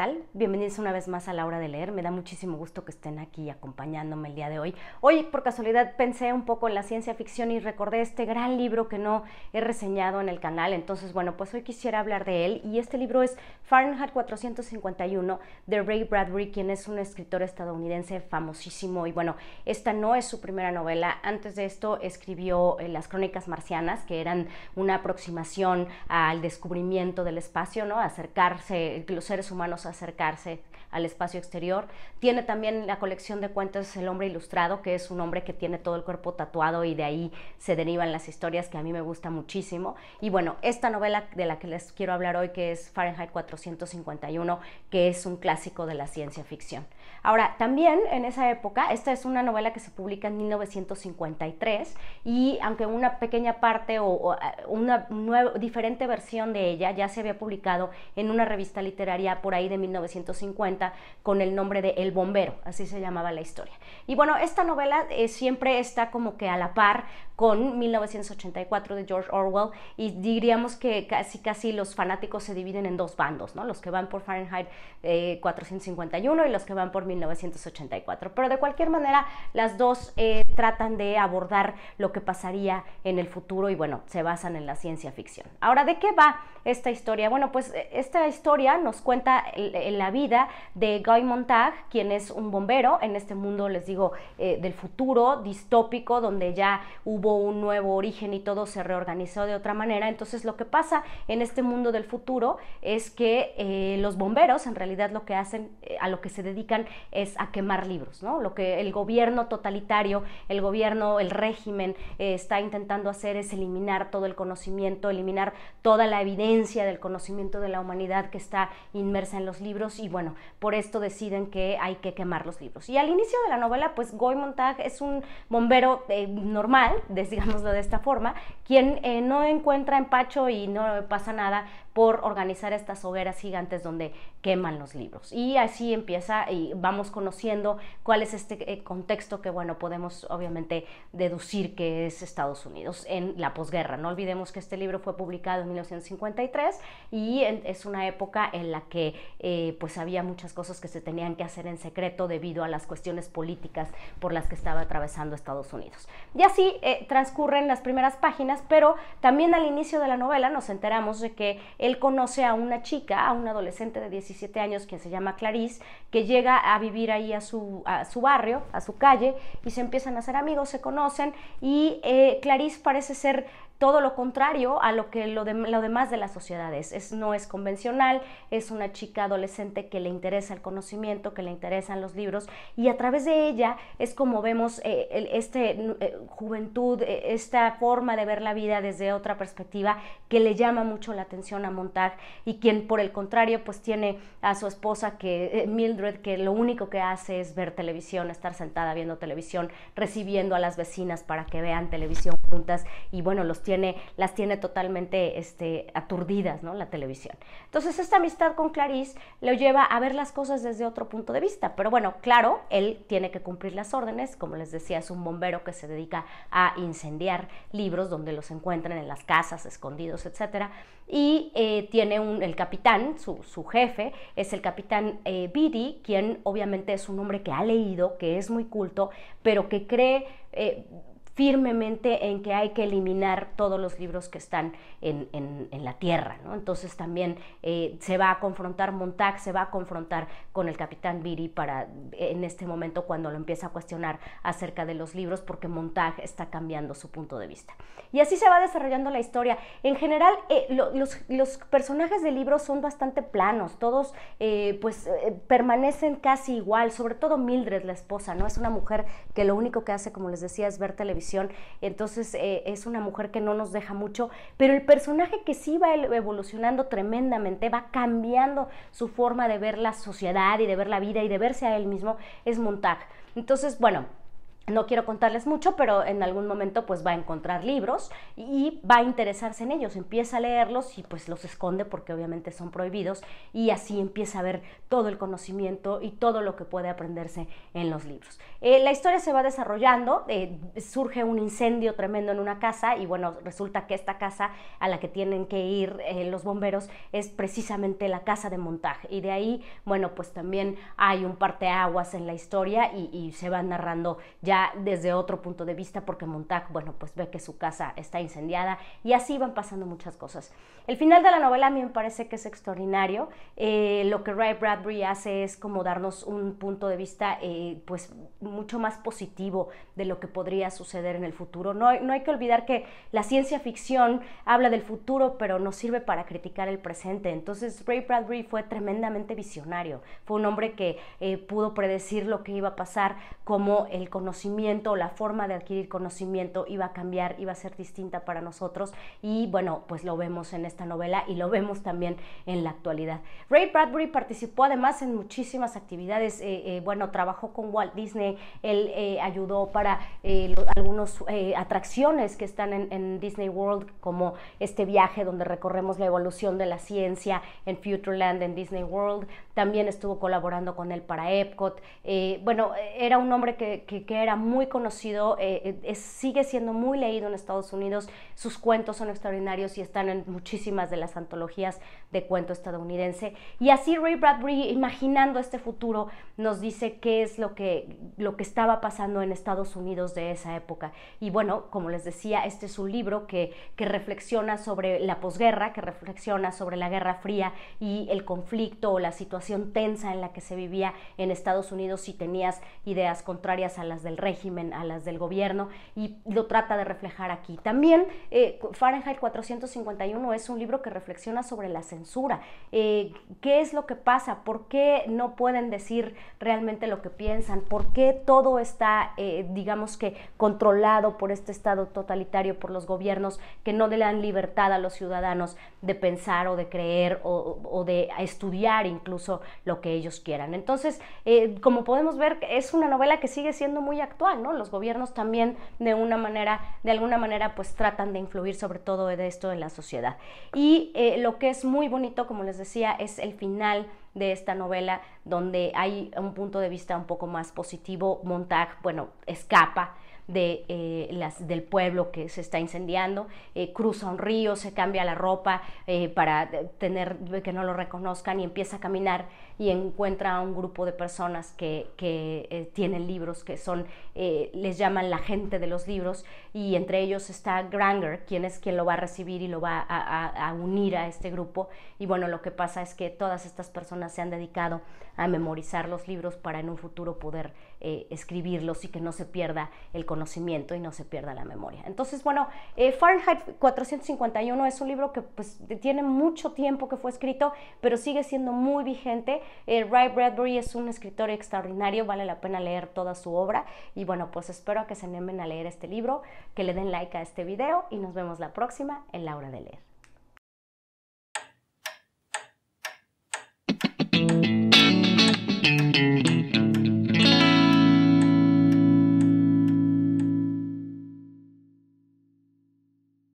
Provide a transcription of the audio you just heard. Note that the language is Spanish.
tal? Bienvenidos una vez más a La Hora de Leer. Me da muchísimo gusto que estén aquí acompañándome el día de hoy. Hoy, por casualidad, pensé un poco en la ciencia ficción y recordé este gran libro que no he reseñado en el canal. Entonces, bueno, pues hoy quisiera hablar de él. Y este libro es Fahrenheit 451 de Ray Bradbury, quien es un escritor estadounidense famosísimo. Y bueno, esta no es su primera novela. Antes de esto escribió Las Crónicas Marcianas, que eran una aproximación al descubrimiento del espacio, ¿no? Acercarse, los seres humanos acercarse al espacio exterior. Tiene también la colección de cuentos El Hombre Ilustrado, que es un hombre que tiene todo el cuerpo tatuado y de ahí se derivan las historias, que a mí me gusta muchísimo. Y bueno, esta novela de la que les quiero hablar hoy, que es Fahrenheit 451, que es un clásico de la ciencia ficción. Ahora, también en esa época, esta es una novela que se publica en 1953 y aunque una pequeña parte o una diferente versión de ella ya se había publicado en una revista literaria por ahí de 1950 con el nombre de El Bombero, así se llamaba la historia. Y bueno, esta novela siempre está como que a la par con 1984 de George Orwell, y diríamos que casi los fanáticos se dividen en dos bandos, ¿no? Los que van por Fahrenheit 451 y los que van por 1984. Pero de cualquier manera, las dos tratan de abordar lo que pasaría en el futuro y bueno, se basan en la ciencia ficción. Ahora, ¿de qué va esta historia? Bueno, pues esta historia nos cuenta la vida de Guy Montag, quien es un bombero en este mundo, les digo, del futuro distópico, donde ya hubo un nuevo origen y todo se reorganizó de otra manera. Entonces lo que pasa en este mundo del futuro es que los bomberos en realidad lo que hacen, a lo que se dedican es a quemar libros, ¿no? Lo que el gobierno totalitario, el gobierno, el régimen está intentando hacer es eliminar todo el conocimiento, eliminar toda la evidencia del conocimiento de la humanidad que está inmersa en los libros, y bueno, por esto deciden que hay que quemar los libros. Y al inicio de la novela, pues Guy Montag es un bombero normal, digámoslo de esta forma, quien no encuentra empacho y no pasa nada por organizar estas hogueras gigantes donde queman los libros. Y así empieza y vamos conociendo cuál es este contexto que, bueno, podemos obviamente deducir que es Estados Unidos en la posguerra. No olvidemos que este libro fue publicado en 1953 y es una época en la que pues había muchas cosas que se tenían que hacer en secreto debido a las cuestiones políticas por las que estaba atravesando Estados Unidos. Y así transcurren las primeras páginas, pero también al inicio de la novela nos enteramos de que él conoce a una chica, a una adolescente de 17 años, quien se llama Clarice, que llega a vivir ahí a su barrio, a su calle, y se empiezan a hacer amigos, se conocen, y Clarice parece ser todo lo contrario a lo demás de la sociedad no es convencional, es una chica adolescente que le interesa el conocimiento, que le interesan los libros, y a través de ella es como vemos juventud, esta forma de ver la vida desde otra perspectiva que le llama mucho la atención a Montag, y quien por el contrario pues tiene a su esposa Mildred, que lo único que hace es ver televisión, estar sentada viendo televisión, recibiendo a las vecinas para que vean televisión juntas, y bueno, las tiene totalmente aturdidas, ¿no? La televisión. Entonces esta amistad con Clarice lo lleva a ver las cosas desde otro punto de vista, pero bueno, claro, él tiene que cumplir las órdenes. Como les decía, es un bombero que se dedica a incendiar libros donde los encuentran en las casas, escondidos, etcétera, y tiene el capitán, su jefe, es el capitán Beatty, quien obviamente es un hombre que ha leído, que es muy culto, pero que cree firmemente en que hay que eliminar todos los libros que están en la tierra, ¿no? Entonces también Montag se va a confrontar con el capitán Beatty en este momento cuando lo empieza a cuestionar acerca de los libros, porque Montag está cambiando su punto de vista. Y así se va desarrollando la historia. En general, los personajes del libro son bastante planos, todos permanecen casi igual, sobre todo Mildred, la esposa, ¿no? Es una mujer que lo único que hace, como les decía, es ver televisión. Entonces es una mujer que no nos deja mucho, pero el personaje que sí va evolucionando tremendamente, va cambiando su forma de ver la sociedad y de ver la vida y de verse a él mismo, es Montag. Entonces, bueno, No quiero contarles mucho, pero en algún momento pues va a encontrar libros y va a interesarse en ellos, empieza a leerlos y pues los esconde porque obviamente son prohibidos, y así empieza a ver todo el conocimiento y todo lo que puede aprenderse en los libros. La historia se va desarrollando, surge un incendio tremendo en una casa y bueno, resulta que esta casa a la que tienen que ir los bomberos es precisamente la casa de Montag, y de ahí, bueno, pues también hay un parteaguas en la historia y se va narrando ya desde otro punto de vista, porque Montag, bueno, pues ve que su casa está incendiada y así van pasando muchas cosas. El final de la novela a mí me parece que es extraordinario. Lo que Ray Bradbury hace es como darnos un punto de vista pues mucho más positivo de lo que podría suceder en el futuro. No hay que olvidar que la ciencia ficción habla del futuro, pero nos sirve para criticar el presente. Entonces Ray Bradbury fue tremendamente visionario. Fue un hombre que pudo predecir lo que iba a pasar, como el conocimiento, la forma de adquirir conocimiento iba a cambiar, iba a ser distinta para nosotros, y bueno, pues lo vemos en esta novela y lo vemos también en la actualidad. Ray Bradbury participó además en muchísimas actividades, bueno, trabajó con Walt Disney, él ayudó para algunas atracciones que están en Disney World, como este viaje donde recorremos la evolución de la ciencia en Futureland en Disney World. También estuvo colaborando con él para Epcot. Bueno, era un hombre que era muy conocido, sigue siendo muy leído en Estados Unidos, sus cuentos son extraordinarios y están en muchísimas de las antologías de cuento estadounidense. Y así Ray Bradbury, imaginando este futuro, nos dice qué es lo que estaba pasando en Estados Unidos de esa época. Y bueno, como les decía, este es un libro que reflexiona sobre la posguerra, que reflexiona sobre la Guerra Fría y el conflicto o la situación tensa en la que se vivía en Estados Unidos si tenías ideas contrarias a las del régimen, a las del gobierno, y lo trata de reflejar aquí. También Fahrenheit 451 es un libro que reflexiona sobre la censura. ¿Qué es lo que pasa? ¿Por qué no pueden decir realmente lo que piensan? ¿Por qué todo está, digamos que, controlado por este estado totalitario, por los gobiernos que no le dan libertad a los ciudadanos de pensar o de creer o de estudiar incluso lo que ellos quieran? Entonces, como podemos ver, es una novela que sigue siendo muy actual, ¿no? Los gobiernos también de alguna manera pues tratan de influir sobre todo de esto en la sociedad. Y lo que es muy bonito, como les decía, es el final de esta novela, donde hay un punto de vista un poco más positivo. Montag, bueno, escapa del pueblo que se está incendiando, cruza un río, se cambia la ropa para que no lo reconozcan, y empieza a caminar y encuentra a un grupo de personas que tienen libros, que son, les llaman la gente de los libros, y entre ellos está Granger, quien lo va a recibir y lo va a unir a este grupo. Y bueno, lo que pasa es que todas estas personas se han dedicado a memorizar los libros para en un futuro poder escribirlos y que no se pierda el conocimiento y no se pierda la memoria. Entonces, bueno, Fahrenheit 451 es un libro que pues tiene mucho tiempo que fue escrito, pero sigue siendo muy vigente. Ray Bradbury es un escritor extraordinario, vale la pena leer toda su obra, y bueno, pues espero que se animen a leer este libro, que le den like a este video, y nos vemos la próxima en La Hora de Leer.